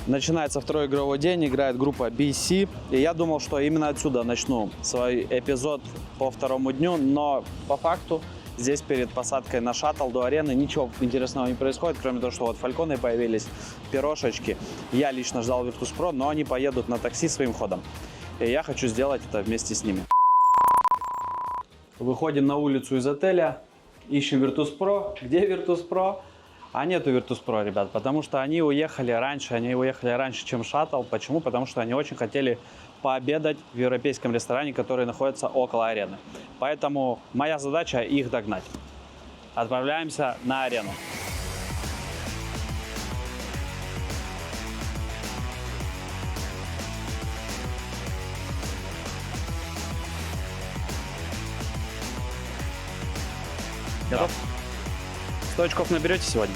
Начинается второй игровой день, играет группа BC. И я думал, что именно отсюда начну свой эпизод по второму дню, но по факту здесь перед посадкой на шаттл до арены ничего интересного не происходит, кроме того, что вот фальконы появились, пирожечки. Я лично ждал Virtus.pro, но они поедут на такси своим ходом. И я хочу сделать это вместе с ними. Выходим на улицу из отеля, ищем Virtus.pro. Где Virtus.pro? А нету Virtus.pro, ребят, потому что они уехали раньше, чем шаттл. Почему? Потому что они очень хотели пообедать в европейском ресторане, который находится около арены. Поэтому моя задача их догнать. Отправляемся на арену. Готов? 100 очков наберете сегодня?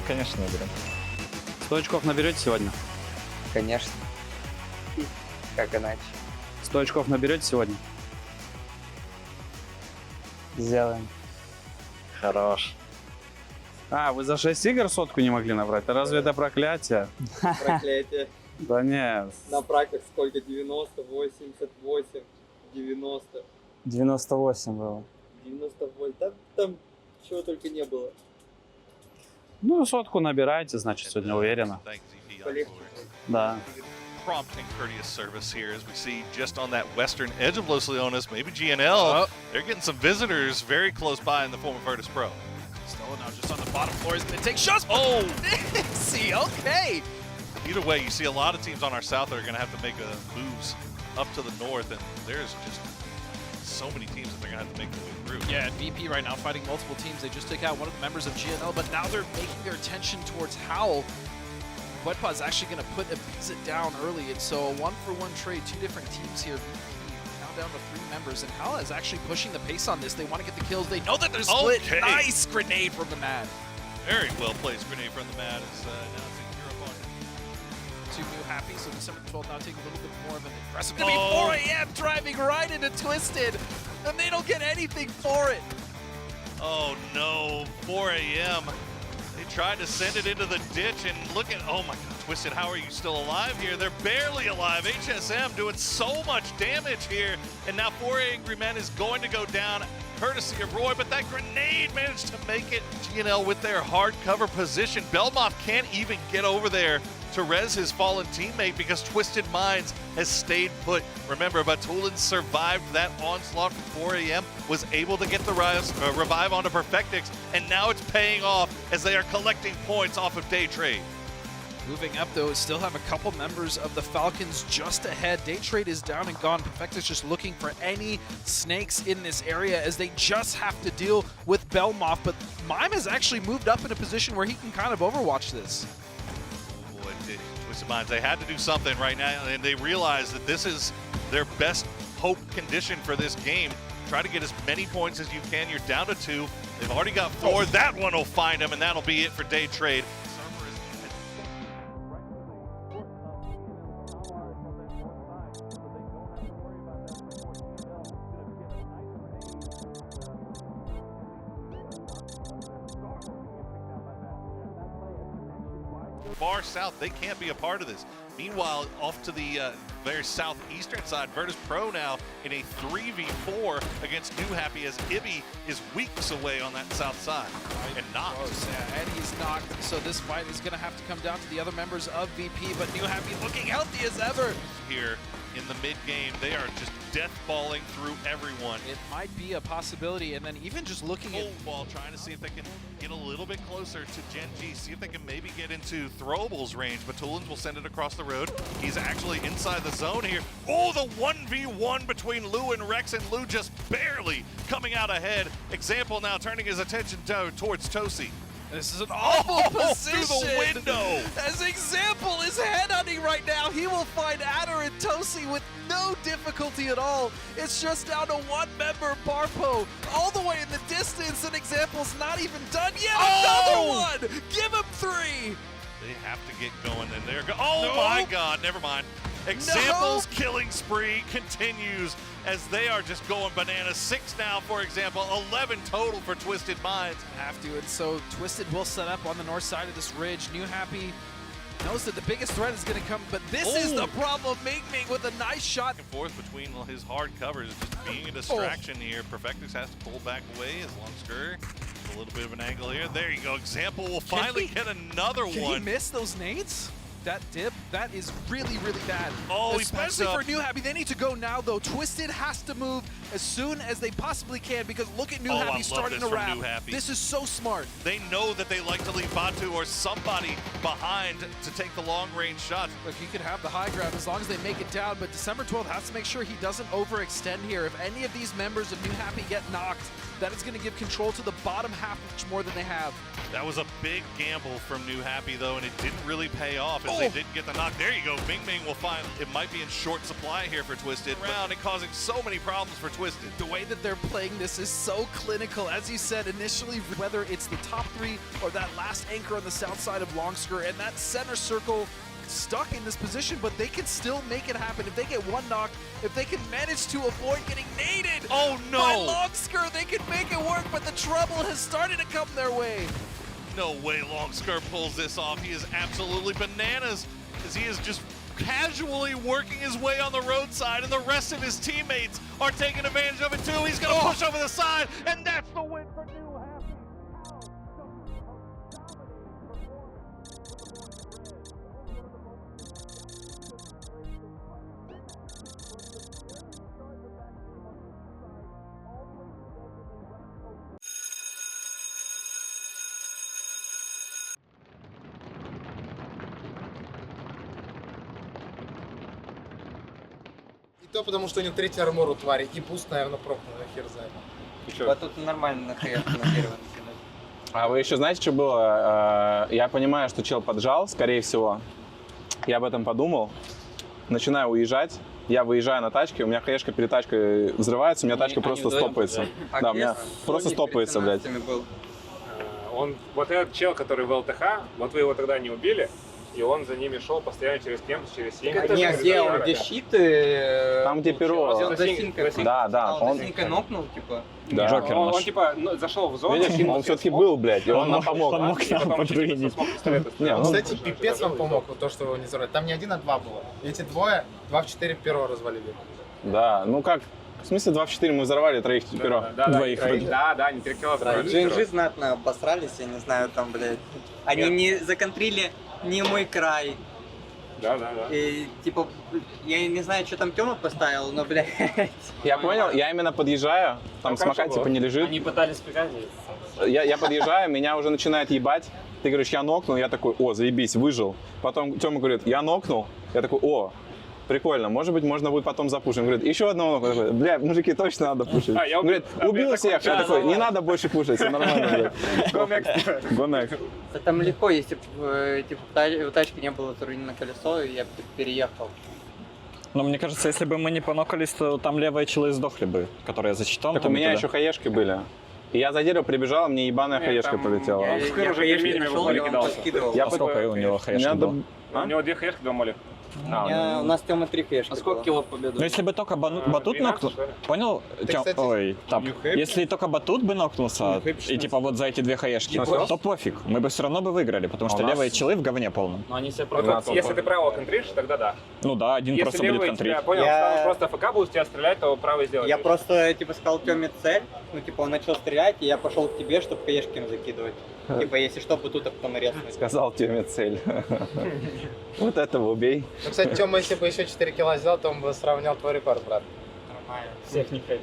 Конечно, наберем. 100 очков наберете сегодня? Конечно. Как иначе? 100 очков наберете сегодня? Сделаем. Хорош. А, вы за 6 игр сотку не могли набрать? Разве это проклятие? Проклятие. Да нет. На практике сколько? 90, 88, 90. 98 было. 98. Там чего только не было. Ну, сотку набираете, значит, сегодня уверенно. Полегче. Да. Prompt and courteous service here as we see just on that western edge of Los Leones, maybe GNL, they're getting some visitors very close by in the form of Virtus.pro. Stella now just on the bottom floor is going to take shots. Oh, see, okay. Either way, you see a lot of teams on our south that are going to have to make moves up to the north, and there's just so many teams that they're going to have to make the move through. Yeah, and VP right now fighting multiple teams. They just took out one of the members of GNL, but now they're making their attention towards Howl. Wetpaw is actually going to put a visit down early, and so a one-for-one trade, two different teams here. Now down to 3 members, and Howl is actually pushing the pace on this. They want to get the kills. They know that they're split. Okay. Nice grenade from the Mad. Very well placed grenade from the Mad is now taking your opponent. 2 new happy, so December 12th now taking a little bit more of an aggressive. Gonna be 4 AM driving right into Twisted, and they don't get anything for it. Oh no, 4 a.m. They tried to send it into the ditch, and look at, oh my god, Twisted, how are you still alive here? They're barely alive. HSM doing so much damage here, and now 4 Angry Men is going to go down courtesy of Roy, but that grenade managed to make it. GNL with their hard cover position. Belmoth can't even get over there to res his fallen teammate because Twisted Minds has stayed put. Remember, Batulin survived that onslaught from 4 a.m., was able to get the revive onto Perfectix, and now it's paying off as they are collecting points off of Day Trade. Moving up, though, still have a couple members of the Falcons just ahead. Day Trade is down and gone. Perfectus just looking for any snakes in this area as they just have to deal with Belmoth. But Mime has actually moved up in a position where he can kind of overwatch this. Boy, Twisted Minds, they had to do something right now, and they realized that this is their best hope condition for this game. Try to get as many points as you can. You're down to 2. They've already got 4. That one will find them, and that'll be it for Day Trade. Far south, they can't be a part of this. Meanwhile, off to the very southeastern side, Virtus.pro now in a 3v4 against New Happy as Ibby is weeks away on that south side. And knocked. Close, yeah, and he's knocked. So this fight is going to have to come down to the other members of VP, but New Happy looking healthy as ever. Here in the mid-game, they are just death-balling through everyone. It might be a possibility, and then even just looking at... Ball, trying to see if they can get a little bit closer to Gen G, see if they can maybe get into throwables range, but Tulins will send it across the road. He's actually inside the zone here. Oh, the 1v1 between Lou and Rex, and Lou just barely coming out ahead. Example now turning his attention towards Tosi. This is an awful position. Through the window. As Example is headhunting right now, he will find Adder and Tosi with no difficulty at all. It's just down to 1 member, Barpo, all the way in the distance, and Example's not even done yet. Another one! Give him 3! They have to get going, and they're my god, never mind. Example's killing spree continues as they are just going bananas. 6 now, for example, 11 total for Twisted Minds. Have to, and so Twisted will set up on the north side of this ridge. New Happy knows that the biggest threat is going to come, but this is the problem. Ming with a nice shot. Back and forth between his hard covers, just being a distraction here. Perfectus has to pull back away as Longsker. A little bit of an angle here. There you go. Example will finally get another Can one. he miss those nades? That dip, that is really, really bad. Oh, especially for New Happy. They need to go now, though. Twisted has to move as soon as they possibly can because look at New Happy starting to wrap. This is so smart. They know that they like to leave Batu or somebody behind to take the long-range shot. Look, he could have the high ground as long as they make it down, but December 12th has to make sure he doesn't overextend here. If any of these members of New Happy get knocked, that is going to give control to the bottom half much more than they have. That was a big gamble from New Happy, though, and it didn't really pay off as they didn't get the knock. There you go. Ming will find it might be in short supply here for Twisted. Around and causing so many problems for Twisted. The way that they're playing this is so clinical. As you said initially, whether it's the top three or that last anchor on the south side of Longsker and that center circle stuck in this position, but they can still make it happen. If they get one knock, if they can manage to avoid getting naded by Longsker, they can make it work, but the trouble has started to come their way. No way Longsker pulls this off. He is absolutely bananas as he is just casually working his way on the roadside and the rest of his teammates are taking advantage of it too. He's going to push over the side and that's the win for New Happy. То потому что у него третий армор у твари, и буст, наверное, пропнул, хер знает. Вот тут нормально на хаешку на первом накинуть. А вы еще знаете, что было? Я понимаю, что чел поджал, скорее всего. Я об этом подумал. Начинаю уезжать. Я выезжаю на тачке, у меня хаешка перед тачкой взрывается, у меня тачка просто стопается. Да, у меня просто стопается, блядь. Вот этот чел, который в ЛТХ, вот вы его тогда не убили, и он за ними шел постоянно через кемп, через синьку. Где он, где щиты? Там, где перо. Да, Он синькой нокнул, типа. Да. Джокер он типа зашел в зону. Видишь, он все-таки был, блядь, и он нам помог. Кстати, пипец вам помог, вот то, что его не взорвали. Там не один, а два было. И эти двое, 2 в 4 перо развалили. Да, ну как, в смысле 2 в 4 мы взорвали троих перо? Двоих. Да, не 3 кило. GNG знатно обосрались, я не знаю, там, блядь. Они не законтрили не мой край. Да. И, типа, я не знаю, что там Тёма поставил, но, блядь. Я понял, я именно подъезжаю, там смока типа не лежит. Они пытались пикать. Я подъезжаю, меня уже начинает ебать. Ты говоришь, я нокнул, я такой, о, заебись, выжил. Потом Тёма говорит, я нокнул, я такой, о, прикольно, может быть, можно будет потом запушить. Он говорит, еще одного нокнул. Такой, бля, мужики, точно надо пушить. Он говорит, убил всех. Я такой, не надо больше пушить, все нормально, блядь. Go next. Там легко, если бы типа, в тачке не было турнирное колесо, я бы переехал. Но мне кажется, если бы мы не понокались, то там левые челы сдохли бы, которые за щитом. Так у меня еще хаешки были. И я за дерево прибежал, мне ебаная хаешка полетела. Я хаешки нашел, и он подкидывал. А сколько у него хаешки было? У него 2 хаешки, 2 моли. У нас Тёма 3 хаешки. А сколько кило победы? Ну если бы только батут нокнул, понял? Ой, тап. Если только батут бы нокнулся, и типа вот за эти 2 хаешки, то пофиг, мы бы все равно бы выиграли, потому что левые челы в говне полном. Если ты право контришь, тогда да. Ну да, один просто будет контрить. Если левый тебя, понял, просто ФК будет тебя стрелять, то правый сделать. Я просто, типа, сказал Тёме цель, ну, типа, он начал стрелять, и я пошел к тебе, чтобы хаешки им закидывать. Типа, если что, батут, а потом резнуть. Сказал Тёме цель. Вот этого убей. Ну, кстати, Тёма, если бы еще 4 кило сделал, то он бы сравнял твой рекорд, брат. Нормально. Всех не хейт.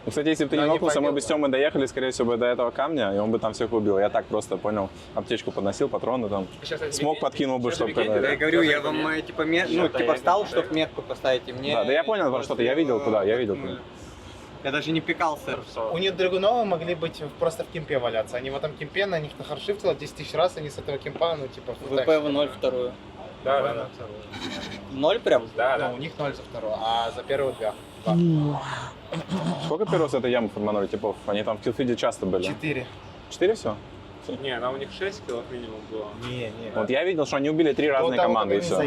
Кстати, если бы ты не нокнулся, мы бы с Тёмой доехали, скорее всего, до этого камня, и он бы там всех убил. Я так просто, понял, аптечку подносил, патроны там, смог подкинул бы, чтобы... Я говорю, я вам, типа, встал, чтобы метку поставить, и мне... Да, я понял, про что-то, я видел куда, я видел куда. Я даже не пикался. У них Драгуновы могли быть просто в кемпе валяться. Они в этом кемпе, на них нахаршифтило 10 тысяч раз, они с этого кемпа, ну, типа... ВП в 0 вторую. Да. 0 прям? Да. У них 0 за вторую, а за первую 2. Сколько перо с этой ямы форманули типов? Они там в киллфиде часто были. 4. 4 все? Не, она у них 6 килов минимум было. Не. Вот я видел, что они убили 3 разные команды и все.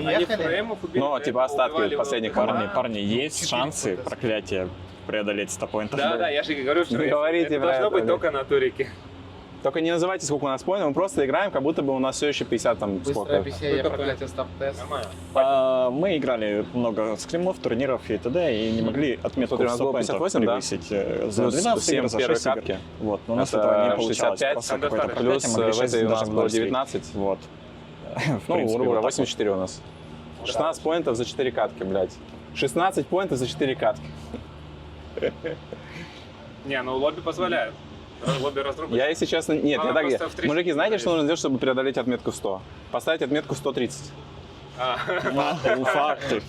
Ну, типа остатки последних команд. Парни, есть шансы проклятие преодолеть 100 поинтов. Да, я же говорю, что говорите это должно быть только на турике. Только не называйте, сколько у нас поинтов, мы просто играем, как будто бы у нас все еще 50 там Быстрое сколько. объяснение проклятия стоп-тест. Мы играли много скримов, турниров и т.д. и не могли отметку Смотри, у нас было 100 поинтов 58, да? превысить за 12 игр, за 6 игр. катки. Вот, но у нас Это этого не получалось. 65, Просто какое-то плюс проклятие, могли в этой у нас даже было в 19. Вот. В Ну, принципе, грубо говоря, вот так 84 у нас. 16 поинтов за 4 катки, блядь. 16 поинтов за 4 катки. Не, ну лобби позволяет. Лобби разрубить. Я, если честно, нет, я так... просто в 30 Мужики, знаете, что нужно сделать, чтобы преодолеть отметку 100? Поставить отметку 130. Факты.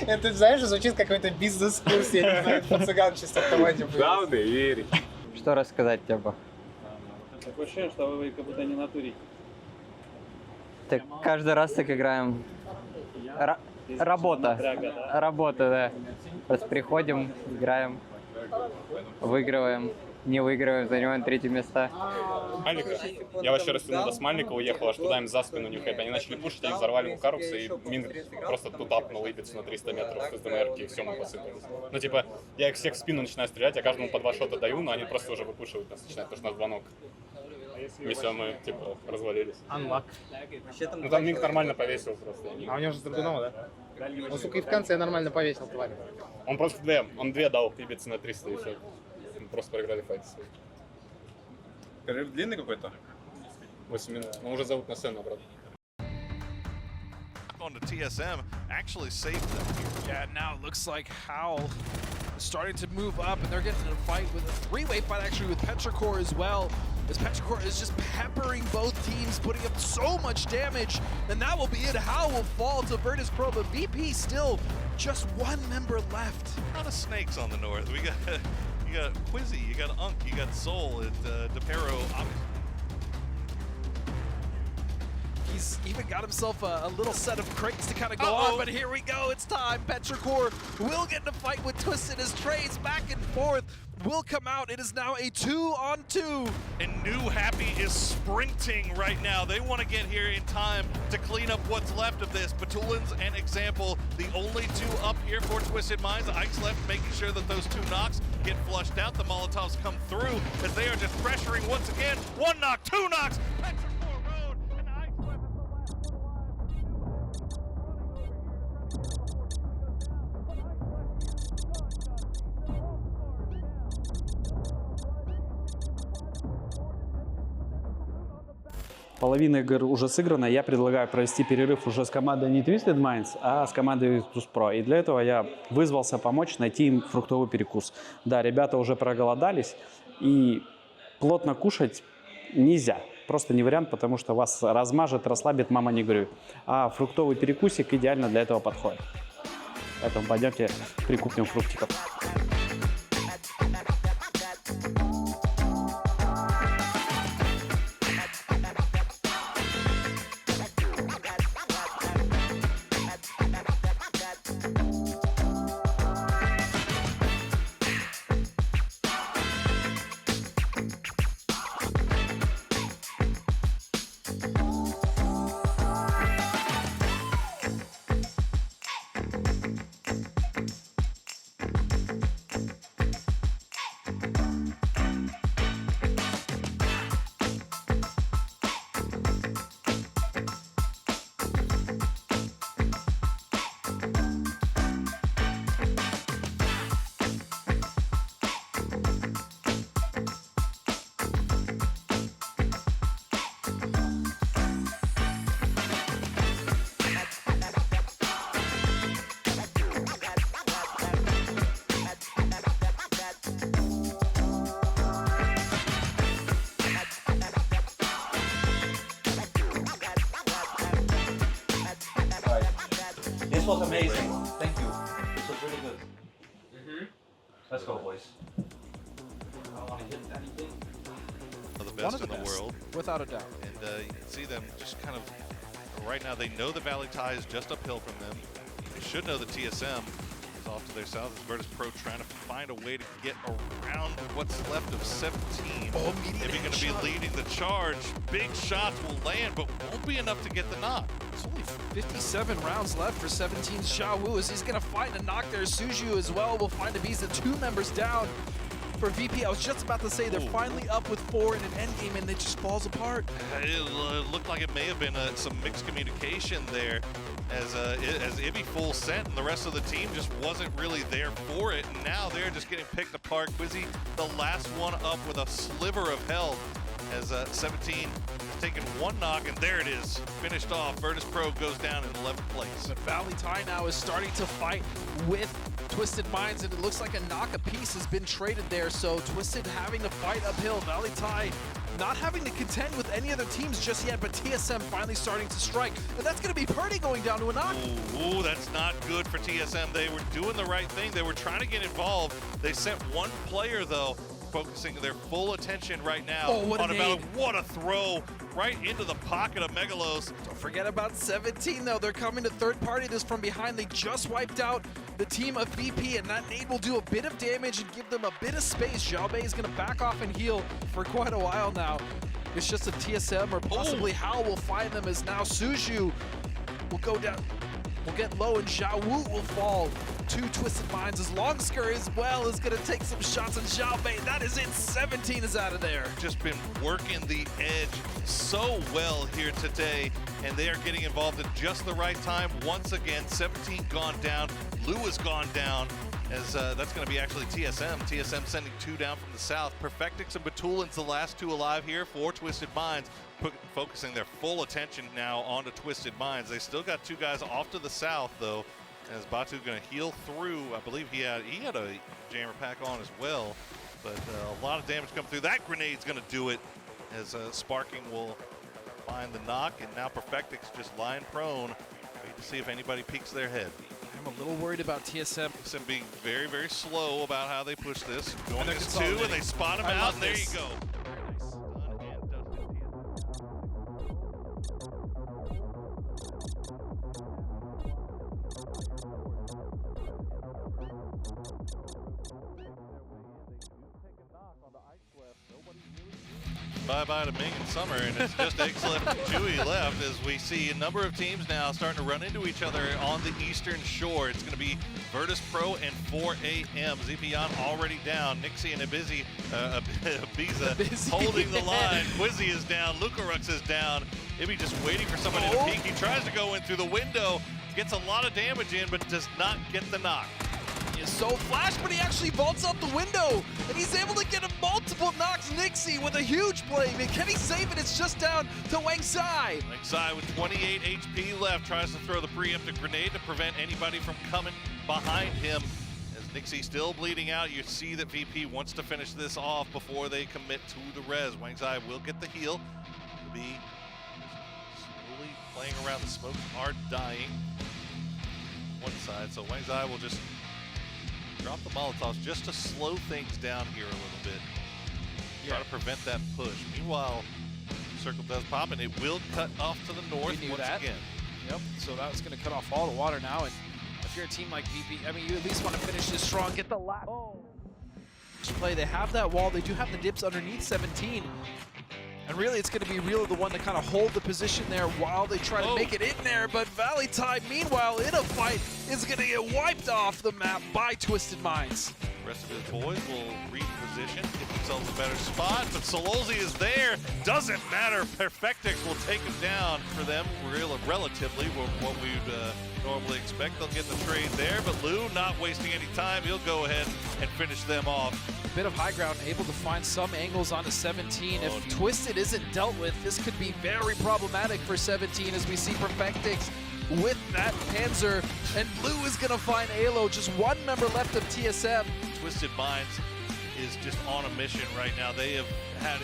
Это, знаешь, звучит какой-то бизнес-курс, я не знаю, по-цыган чисто в команде. Главное верить. Что рассказать тебе? Такое ощущение, что вы как будто не на туре. Так каждый раз так играем. Работа. Работа, да. Просто приходим, играем, выигрываем, не выигрываем, занимаем 3-е места. Мальника. Я вообще растянул до Смальника, уехал аж туда им за спину нюхать. Они начали пушить, они взорвали ему карукса, и Мин просто тутапнул Ибицу на 300 метров с ДМРки, и все, мы посыпались. Ну, типа, я их всех в спину начинаю стрелять, я каждому по 2 шота даю, но они просто уже выпушивают нас, начинают, потому что у нас 2 ног. И все, мы, типа, развалились. Unlock. Ну, там Мик нормально повесил просто. А у него же Драгунова, да? Он, сука, и в конце нормально повесил, тварь. Он просто он 2 дал Ибицы на 300, и все. Мы просто проиграли файт. Перерыв длинный какой-то? 8 минут. Но уже зовут на сцену обратно. On to TSM actually saved them. Yeah, now it looks like Howl is starting to move up, and they're getting in a fight with a 3-way fight actually with Petrichor as well. As Petrichor is just peppering both teams, putting up so much damage, and that will be it. Howl will fall to Virtus Pro, but VP still just 1 member left. A lot of snakes on the north. We got you got Quizzy, you got Unk, you got Soul, and DePero. He's even got himself a little set of crates to kind of go on, but here we go, it's time. Petrichor will get in a fight with Twisted as Trey's back and forth will come out. It is now a 2-on-2. And New Happy is sprinting right now. They want to get here in time to clean up what's left of this. Batulin's an example. The only 2 up here for Twisted Minds. Ike's left making sure that those 2 knocks get flushed out. The Molotovs come through as they are just pressuring once again. 1 knock, 2 knocks. Petrichor Road and Ike's left is the last one Половина игр уже сыграна. Я предлагаю провести перерыв уже с командой не Twisted Minds, а с командой Virtus Pro. И для этого я вызвался помочь найти им фруктовый перекус. Да, ребята уже проголодались, и плотно кушать нельзя. Просто не вариант, потому что вас размажет, расслабит, мама не горюй. А фруктовый перекусик идеально для этого подходит. Поэтому пойдемте прикупим фруктиков. This was amazing. Thank you. This was really good. Let's go, boys. The best in the world. Without a doubt. And you can see them just kind of, right now they know the Valley Tie is just uphill from them. They should know the TSM is off to their south. It's Virtus Pro trying to find a way to get around what's left of 17. Oh, if you're going to be leading the charge, big shots will land, but won't be enough to get the knock. There's only 57 rounds left for 17's Xiaowu as he's going to find a knock there. Suju as well will find a beast at 2 members down. for VP. I was just about to say they're finally up with 4 in an endgame and it just falls apart. It looked like it may have been some mixed communication there as Ibby full sent and the rest of the team just wasn't really there for it. And now they're just getting picked apart. Quizzy, the last one up with a sliver of health as 17 has taken one knock, and there it is. Finished off. Virtus Pro goes down in 11th place. But Valley Ty now is starting to fight with Twisted Minds, and it looks like a knock apiece has been traded there, so Twisted having to fight uphill. Valley Ty not having to contend with any other teams just yet, but TSM finally starting to strike. And that's going to be Purdy going down to a knock. Ooh, that's not good for TSM. They were doing the right thing. They were trying to get involved. They sent one player, though, focusing their full attention right now on about what a throw right into the pocket of Megalos. Don't forget about 17 though. They're coming to third party this from behind. They just wiped out the team of VP, and that nade will do a bit of damage and give them a bit of space. Xiaobei is going to back off and heal for quite a while now. It's just a TSM or possibly Hao will find them, as now Suju will go down, will get low, and Zhao Wu will fall. Two Twisted Minds as Longsker as well is going to take some shots, and Xiaobei, that is it. 17 is out of there. Just been working the edge so well here today, and they are getting involved at just the right time. Once again, 17 gone down. Lou has gone down, as that's going to be actually TSM. TSM sending 2 down from the south. Perfectix and Batulin's the last 2 alive here for Twisted Minds, focusing their full attention now onto Twisted Minds. They still got 2 guys off to the south, though, as Batu going to heal through. I believe he had a jammer pack on as well, but a lot of damage come through. That grenade's going to do it, as Sparking will find the knock, and now Perfectix just lying prone, wait to see if anybody peeks their head. I'm a little worried about TSM. TSM being very, very slow about how they push this. Going to 2, and they spot him out, and there you go. Bye-bye to Ming and Summer, and it's just Excellent and Chewy left, as we see a number of teams now starting to run into each other on the eastern shore. It's going to be Virtus Pro and 4 AM. Zepion already down. Nixie and Ibiza holding the line. Quizzy is down. Lucarux is down. Ibby just waiting for somebody to peek. He tries to go in through the window, gets a lot of damage in, but does not get the knock. He is so flash, but he actually vaults out the window, and he's able to get a multiple knocks. Nixie with a huge play. Can he save it? It's just down to Wang Sai. Wang Sai with 28 HP left tries to throw the preemptive grenade to prevent anybody from coming behind him. As Nixie still bleeding out, you see that VP wants to finish this off before they commit to the res. Wang Sai will get the heal. He'll be slowly playing around. The smokes are dying one side, so Wang Sai will just drop the Molotovs just to slow things down here a little bit. Try to prevent that push. Meanwhile, circle does pop, and it will cut off to the north once again. Yep, so that's going to cut off all the water now, and if you're a team like VP, I mean, you at least want to finish this strong, get the last play. They have that wall. They do have the dips underneath 17. And really, it's going to be Real the one to kind of hold the position there while they try to make it in there. But Valley Ty, meanwhile, in a fight, is going to get wiped off the map by Twisted Minds. The rest of his boys will reposition, get themselves a better spot, but Sololzi is there. Doesn't matter. Perfectix will take him down for them, relatively what we'd normally expect. They'll get the trade there, but Lou not wasting any time. He'll go ahead and finish them off. A bit of high ground, able to find some angles onto 17. If Twisted isn't dealt with, this could be very problematic for 17, as we see Perfectix with that Panzer, and Blue is going to find Alo. Just one member left of TSM. Twisted Minds is just on a mission right now. They have had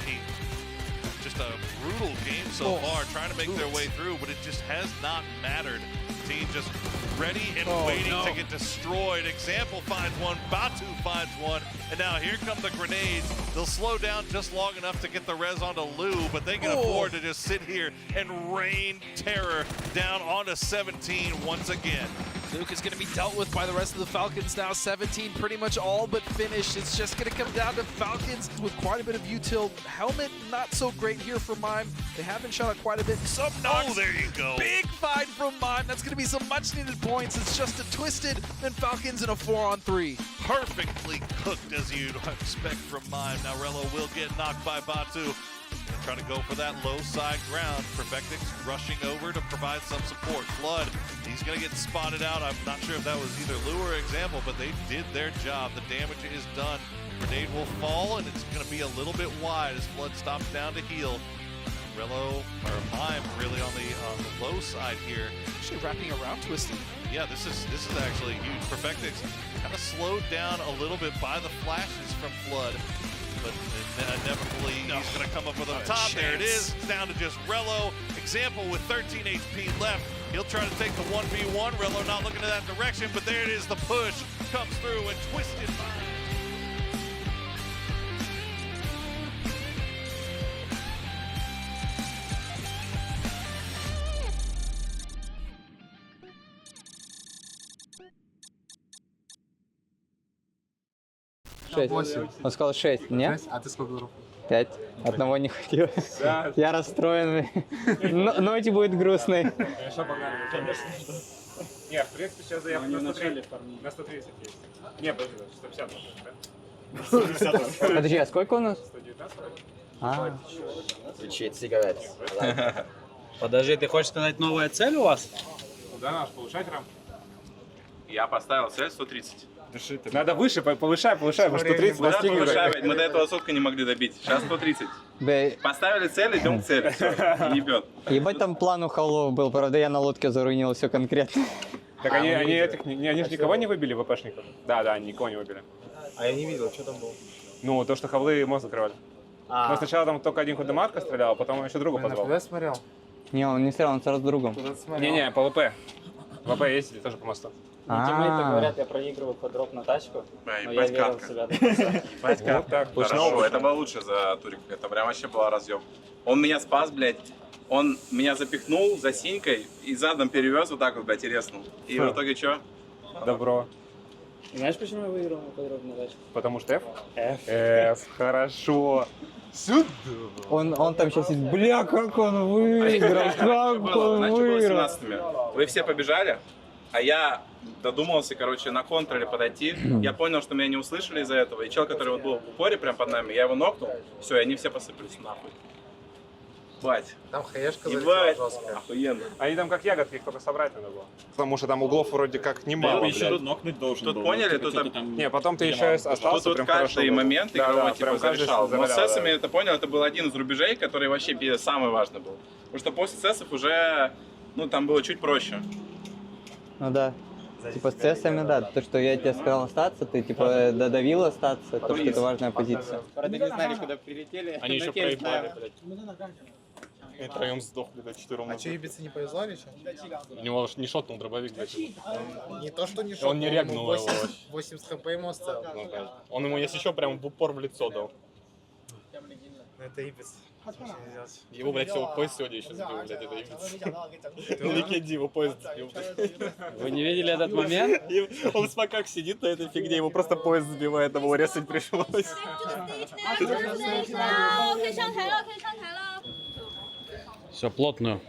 just a brutal game so far, trying to make their way through, but it just has not mattered. Team just ready and waiting to get destroyed. Example finds one, Batu finds one, and now here come the grenades. They'll slow down just long enough to get the res onto Lou, but they can afford to just sit here and rain terror down onto 17 once again. Luke is going to be dealt with by the rest of the Falcons now. 17 pretty much all but finished. It's just going to come down to Falcons with quite a bit of util. Helmet not so great here for Mime. They have been shot at quite a bit. Some knocks. Oh, there you go. Big fight from Mime. That's going to be some much needed points. It's just a Twisted and Falcons in a 4-on-3. perfectly cooked as you'd expect from mine. Now Rello will get knocked by Batu. Try to go for that low side ground. Perfectix rushing over to provide some support. Flood, he's going to get spotted out. I'm not sure if that was either Lou or Example, but they did their job. The damage is done. Grenade will fall, and it's going to be a little bit wide as Flood stops down to heal. Rello, or Mime, really on the low side here. Actually wrapping around Twisted. Yeah, this is actually huge. Perfectix kind of slowed down a little bit by the flashes from Flood. But inevitably, he's going to come up with a top. There it is. It's down to just Rello. Example with 13 HP left. He'll try to take the 1v1. Rello not looking in that direction, but there it is. The push comes through and Twisted by. Он сказал 6, нет? 6, а ты сколько групп? 5. Одного не хватило. Я расстроенный. Ночь будет грустной. Хорошо, погнали. Нет, в принципе, сейчас заявка на 130 есть. Не, подожди, 150 может, да? Подожди, а сколько у нас? 119. Подожди, ты хочешь сказать новая цель у вас? Куда наш повышать рамку? Я поставил цель 130. Надо выше, повышай, потому что 130 Куда достигнем. повышать? Мы до этого сотку не могли добить. Сейчас 130. Поставили цель, идем к цели. Все, не ебет. Ебать там план у Халлов был, правда я на лодке заруинил все конкретно. Так они же никого не выбили, ВПшников? Да, они никого не выбили. А я не видел, что там было. Ну, то, что Хавлы мост закрывали. Но сначала там только один Ходемарка стрелял, а потом он еще другу позвал. Куда смотрел? Не, он не стрелял, он сразу с другом. Не, по ВП. ВП ездили тоже по мосту. Тиммейты говорят, я проигрываю подроп на тачку, но я Ебать верил в катка. себя до конца. Вот так. Хорошо, это было лучше за Турик. Это прям вообще был разъем. Он меня спас, блядь. Он меня запихнул за синькой и задом перевез вот так вот, блядь, и резнул. И в итоге что? Добро. Знаешь, почему я выиграл подроп на тачку? Потому что F? F, хорошо. Сюда. Он там сейчас сидит, бля, как он выиграл, как он выиграл. Вы все побежали, а я додумался, короче, на контроле подойти. Я понял, что меня не услышали из-за этого. И чел, который вот был в упоре прям под нами, я его нокнул. Все, и они все посыпались нахуй. Бать. Там хаешка залетела жесткая. Охуенно. Они там как ягодки, их только собрать надо было. Потому что там углов вроде как немало, блядь. Тут нокнуть должен Тут был. поняли, тут Не, потом ты еще остался, тут прям каждый хорошо момент игровой типа зарешал. Но с завалял, сессами, это понял, это был один из рубежей, который вообще самый важный был. Потому что после сессов уже, ну, там было чуть проще. Ну да. Типа с цессами, да. То, что я тебе сказал остаться, ты типа додавил остаться, то, что это важная позиция. Правда, не знали, куда прилетели. Они еще проебали, блядь. И троем сдохли, да, четвером. А что, ебице не повезло или что? У него не шотнул дробовик, блядь. Не то, что не шел. Он не рягнул его. 80 хп ему оставил. Ну, блядь. Он ему, если еще, прям в упор в лицо дал. Ну это ибиц. Его, блядь, всего поезд сегодня еще сбил, блядь, это ибиц. На Ликенде его поезд сбил, блядь. Вы не видели этот момент? Он в смоках сидит на этой фигне, его просто поезд сбивает, его резать пришлось. Все, плотную.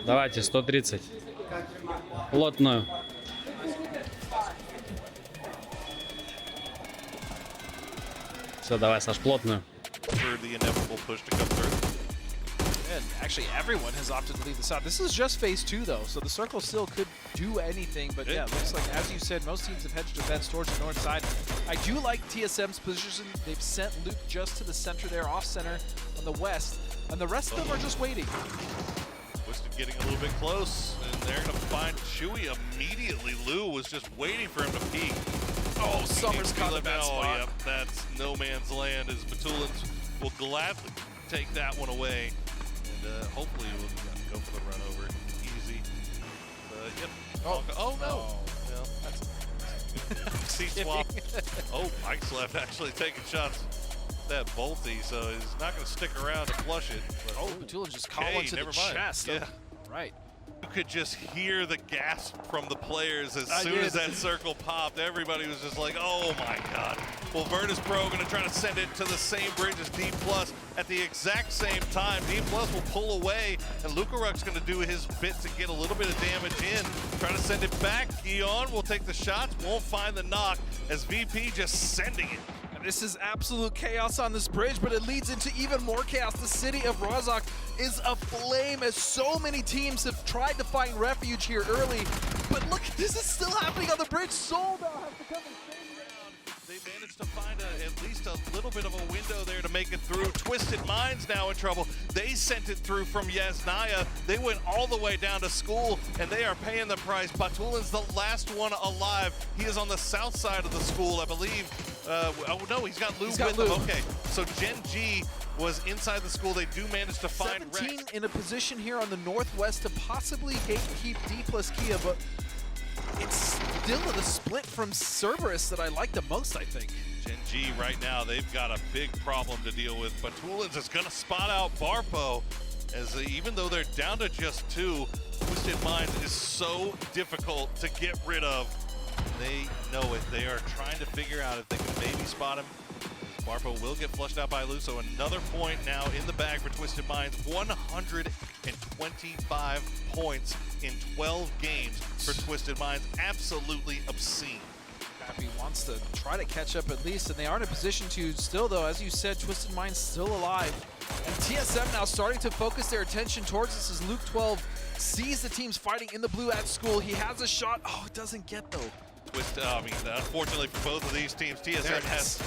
Давайте, 130. Плотную. Все, давай, Саш, плотную. And actually, everyone has opted to leave this out. This is just phase 2, though, so the circle still could do anything. But yeah, it looks like, as you said, most teams have hedged their bets towards the north side. I do like TSM's position. They've sent Luke just to the center there, off center on the west, and the rest of them are just waiting. Twisted getting a little bit close, and they're going to find Chewy immediately. Lou was just waiting for him to peek. Oh, Summer's caught the bad spot. Yep, that's no man's land, as Batulans will gladly take that one away. And hopefully we'll go for the run over. Easy. Yep. Oh no. Well, that's seat swap. Oh, Mike's left actually taking shots. That Bolty, so he's not going to stick around to flush it. But, Oh, Batulans just caught one to the chest. Yeah. Right. You could just hear the gasp from the players as soon as that circle popped. Everybody was just like, oh my God. Well, Virtus Pro going to try to send it to the same bridge as D+. At the exact same time, D+ will pull away, and Lukaruk's going to do his bit to get a little bit of damage in. Try to send it back. Gion will take the shots, won't find the knock, as VP just sending it. This is absolute chaos on this bridge, but it leads into even more chaos. The city of Rozhok is aflame as so many teams have tried to find refuge here early. But look, this is still happening on the bridge. Solda has to come and save it. They managed to find at least a little bit of a window there to make it through. Twisted Minds now in trouble. They sent it through from Yasnaya. They went all the way down to school, and they are paying the price. Batulin's the last one alive. He is on the south side of the school, I believe. Oh no, he's got Lou with him. Okay, so Gen G was inside the school. They do manage to find 17 Rex. in a position here on the northwest to possibly gatekeep D+ Kia, but it's still the split from Cerberus that I like the most, I think. Gen G right now, they've got a big problem to deal with. Batulins is going to spot out Barpo, as even though they're down to just 2, Twisted Minds is so difficult to get rid of. They know it. They are trying to figure out if they can maybe spot him. Barpo will get flushed out by Lu, so another point now in the bag for Twisted Minds. 125 points in 12 games for Twisted Minds. Absolutely obscene. Happy wants to try to catch up at least, and they are in a position to still, though, as you said, Twisted Minds still alive. And TSM now starting to focus their attention towards this as Luke 12 sees the teams fighting in the blue at school. He has a shot. Oh, it doesn't get, though. Unfortunately for both of these teams, TSM has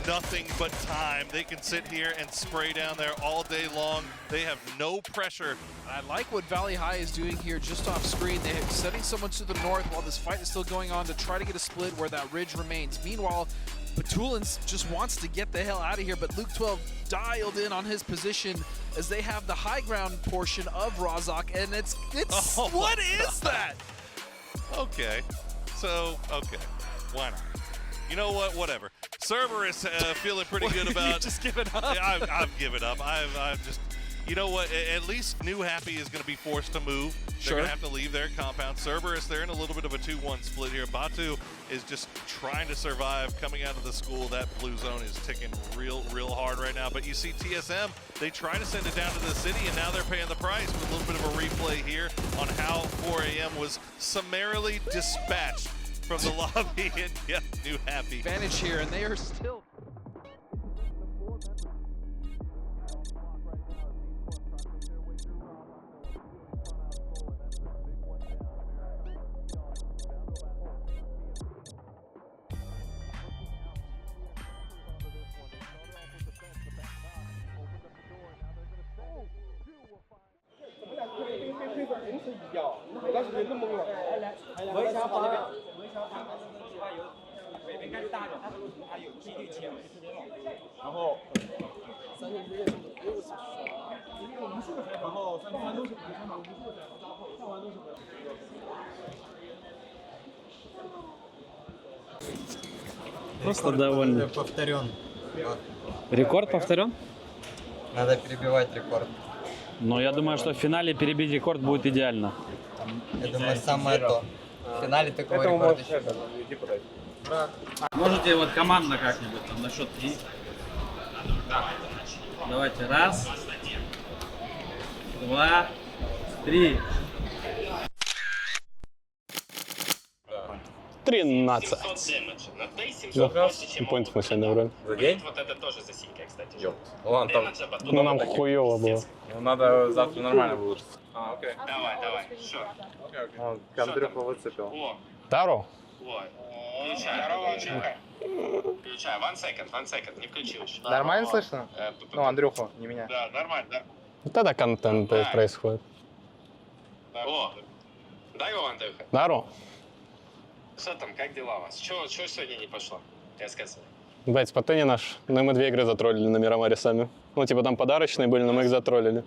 nothing but time. They can sit here and spray down there all day long. They have no pressure. I like what Valley High is doing here just off screen. They're sending someone to the north while this fight is still going on to try to get a split where that ridge remains. Meanwhile, Batulins just wants to get the hell out of here, but Luke 12 dialed in on his position as they have the high ground portion of Rozhok, and it's what is that? Okay. So, okay, why not? You know what? Whatever. Cerberus feeling pretty good about. You've just given up. Yeah, I've given up. I've just. You know what? At least New Happy is going to be forced to move. They're going to have to leave their compound. Cerberus, they're in a little bit of a 2-1 split here. Batu is just trying to survive coming out of the school. That blue zone is ticking real hard right now. But you see TSM, they try to send it down to the city, and now they're paying the price with a little bit of a replay here on how 4 AM was summarily dispatched from the lobby and yeah, New Happy. Advantage here, and they are still. Просто довольны. Повторен. Рекорд повторен? Надо перебивать рекорд. Но я думаю, что в финале перебить рекорд будет идеально. Я думаю, самое то. В финале такого рекорда еще. Можете вот командно как-нибудь там на счет 3. Давайте, 1, 2, 3. 13. Поинтов мы сегодня набрали. За день? Вот это тоже за синька, кстати. Ладно, там. Ну нам хуёво было. Ну, надо завтра нормально будет. А, окей. Давай, что? Андрюха выцепил. Таро? Включай. 1 second, не включил еще. Нормально слышно? Ну, Андрюху, не меня. Да, нормально, да. Тогда контент происходит. О, здорово, Андрюха. Таро? Что там, как дела у вас? Чего сегодня не пошло? Рассказывай. Блять, по не наш. Ну, мы 2 игры затроллили на Мирамаре сами. Ну, типа там подарочные были, но мы их затроллили.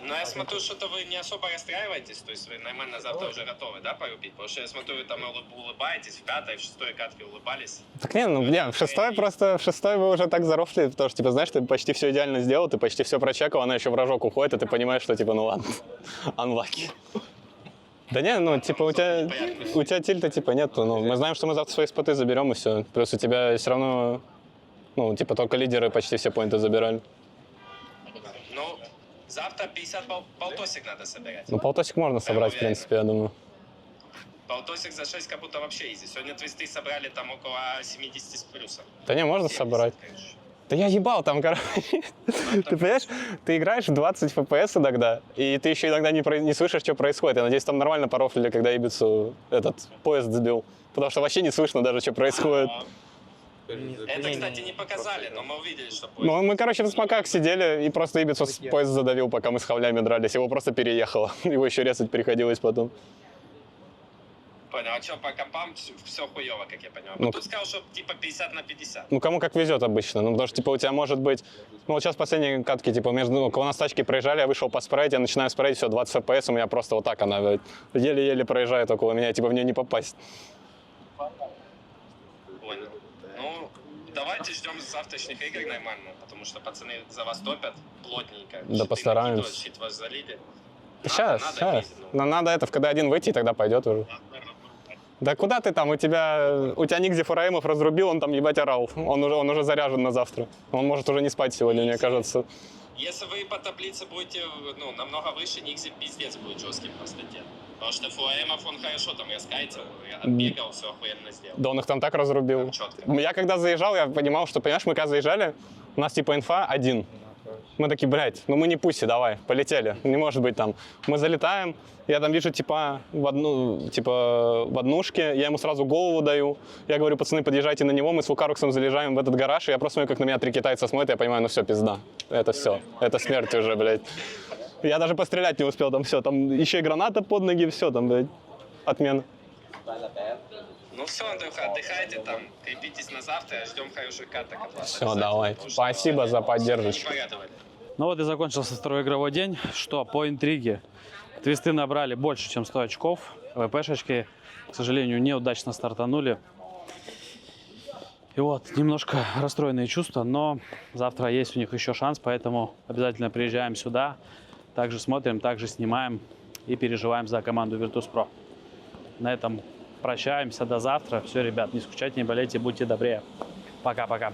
Но я смотрю, что-то вы не особо расстраиваетесь, то есть вы нормально завтра уже готовы, да, порубить? Потому что я смотрю, вы там улыбаетесь, в пятой, в шестой катке улыбались. Так не, ну, в шестой просто, в шестой вы уже так зарофли, потому что, типа, знаешь, ты почти все идеально сделал, ты почти все прочекал, она еще в рожок уходит, и ты понимаешь, что, типа, ну ладно, unlucky. Да не, ну, типа, у тебя тильта, типа, нету, ну, мы знаем, что мы завтра свои споты заберем, и все. Плюс у тебя все равно, ну, типа, только лидеры почти все поинты забирали. Ну, завтра 50 полтосик надо собирать. Ну, полтосик можно собрать, в принципе, я думаю. Полтосик за 6 как будто вообще изи. Сегодня твисты собрали там около 70 с плюсом. Да не, можно 70, собрать. Конечно. Да я ебал там, короче. Ты понимаешь, ты играешь в 20 FPS иногда, и ты еще иногда не слышишь, что происходит. Я надеюсь, там нормально порофлили, когда ибицу этот поезд сбил. Потому что вообще не слышно даже, что происходит. Это, кстати, не показали, но мы увидели, что поезд... Ну, мы, короче, в смоках сидели, и просто ибицу поезд задавил, пока мы с хавлями дрались. Его просто переехало. Его еще резать приходилось потом. Понял, а что, по компам все хуево, как я понимаю. Ну, тут сказал, что типа 50 на 50. Ну, кому как везет обычно. Ну, потому что, типа, у тебя может быть... Ну, вот сейчас последние катки, типа, между кого нас тачки проезжали, я вышел поспрейдить, я начинаю спрейть, все, 20 FPS, у меня просто вот так она еле-еле проезжает около меня, типа, в нее не попасть. Понял. Ну, давайте ждем завтрашних игр нормально, потому что пацаны за вас топят плотненько. Да постараемся. Щит вас залили. Сейчас. Но надо это в КД-1 выйти, и тогда пойдет уже. Да куда ты там? У тебя ник Зефураимов разрубил, он там ебать орал. Он уже заряжен на завтра. Он может уже не спать сегодня, мне кажется. Если вы по таблице будете намного выше, Никзи пиздец будет жестким по статье. Потому что Фуаемов, он хорошо там раскайтил, отбегал, все охуенно сделал. Да он их там так разрубил. Я когда заезжал, я понимал, что, понимаешь, мы когда заезжали, у нас типа инфа 1. Мы такие, блядь, ну мы не пуси, давай, полетели. Не может быть там. Мы залетаем, я там вижу типа в однушке, я ему сразу голову даю. Я говорю, пацаны, подъезжайте на него, мы с Вукаруксом залезаем в этот гараж, и я просто смотрю, как на меня 3 китайца смотрят, я понимаю, ну все, пизда. Это все, это смерть уже, блядь. Я даже пострелять не успел, там все, там еще и граната под ноги, все, там, блядь, отмена. Ну все, Андрюха, отдыхайте там, крепитесь на завтра, ждем хороших каток. Все, давай. Спасибо за поддержку. Ну вот и закончился второй игровой день. Что, по интриге, твисты набрали больше, чем 100 очков. ВПшечки, к сожалению, неудачно стартанули. И вот, немножко расстроенные чувства, но завтра есть у них еще шанс, поэтому обязательно приезжаем сюда. Также смотрим, также снимаем и переживаем за команду Virtus.pro. На этом прощаемся до завтра. Все, ребят, не скучайте, не болейте, будьте добрее. Пока-пока.